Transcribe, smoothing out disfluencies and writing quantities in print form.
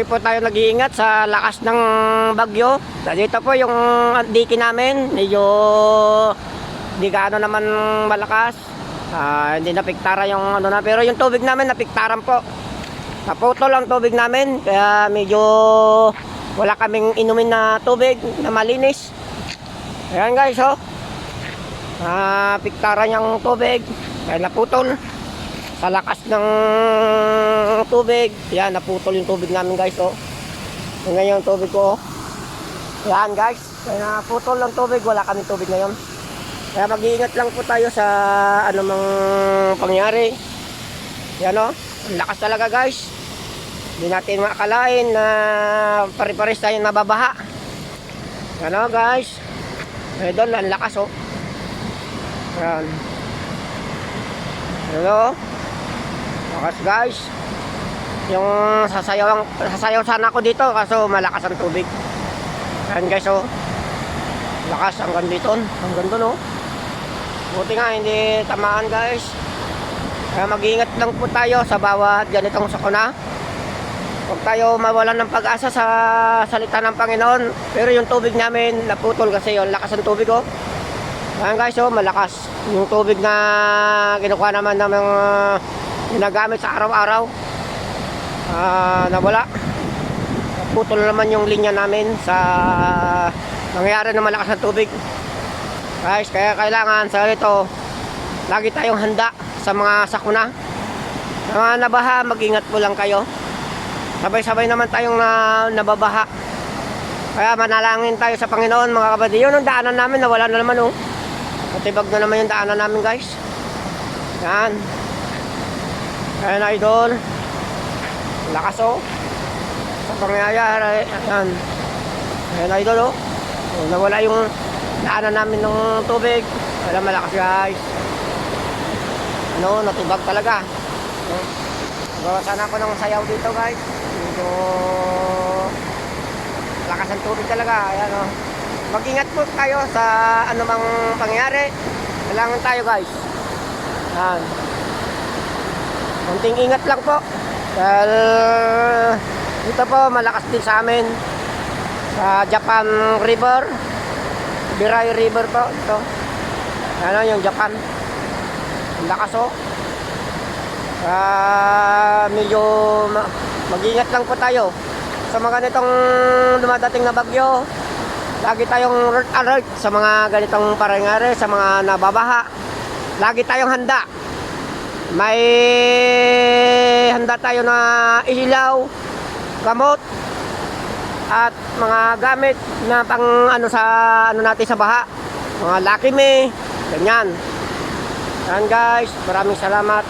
Palagi po tayo nag-iingat sa lakas ng bagyo. Dito po yung diki namin, medyo di gaano naman malakas. Hindi napiktara yung ano na, pero yung tubig namin napiktaran po. Naputol ang tubig namin, kaya medyo wala kaming inumin na tubig na malinis. Ayan guys, oh. Piktaran yung tubig, kaya naputol. Sa lakas ng tubig, yan, naputol yung tubig namin guys, oh. Ngayon yung tubig ko, oh. Yan guys, kaya naputol ang tubig, wala kami tubig ngayon. Kaya mag-iingat lang po tayo sa anumang pangyari. Yan, oh, ang lakas talaga guys. Hindi natin makakalain na pare-pares tayong nababaha. Yan, oh guys. Doon, ang lakas, oh. Yan. Yan, oh. Lakas guys. Yung sasayaw sana ako dito kaso malakas ang tubig. Ayan guys, oh. Lakas hanggang dito, hanggang doon, oh. Buti nga hindi tamaan guys. Kaya mag-iingat lang po tayo sa bawat ganitong sakuna. Huwag tayo mawalan ng pag-asa sa salita ng Panginoon. Pero yung tubig namin naputol kasi yung lakas ng tubig, oh. Ayan guys, oh, malakas yung tubig na kinukuha naman ng mga ginagamit sa araw-araw. Nawala. Putol naman yung linya namin sa nangyari na malakas na tubig. Guys, kaya kailangan sa ito lagi tayong handa sa mga sakuna. Sa mga nabaha, mag-ingat po lang kayo. Sabay-sabay naman tayong nababaha. Kaya manalangin tayo sa Panginoon mga kapatid. Yun ang daanan namin, nawala na naman, oh. Matibag na naman yung daanan namin guys. Yan. Ayan idol. Lakas, oh. Sa pangyayari. Ayan. Ayan idol, oh. Nawala yung daanan namin ng tubig. Wala, malakas guys. Ano, natibag talaga. Gawa sana ako ng sayaw dito guys. Medyo lakas ang tubig talaga. Ayan, oh. Mag-ingat po tayo sa anumang pangyari. Kailangan tayo guys. Ayan. Konting ingat lang po. Dahil dito po malakas din sa amin. Sa Japan River. Biray River po. Ito. Ano yung Japan. Ang lakas, oh. Medyo mag-ingat lang po tayo sa mga ganitong dumadating na bagyo. Lagi tayong alert sa mga ganitong pangyayari, sa mga nababaha. Lagi tayong handa. May handa tayo na ilaw, gamot, at mga gamit na pang ano sa ano natin sa baha. Mga Lucky Me, ganyan. Yan guys, maraming salamat.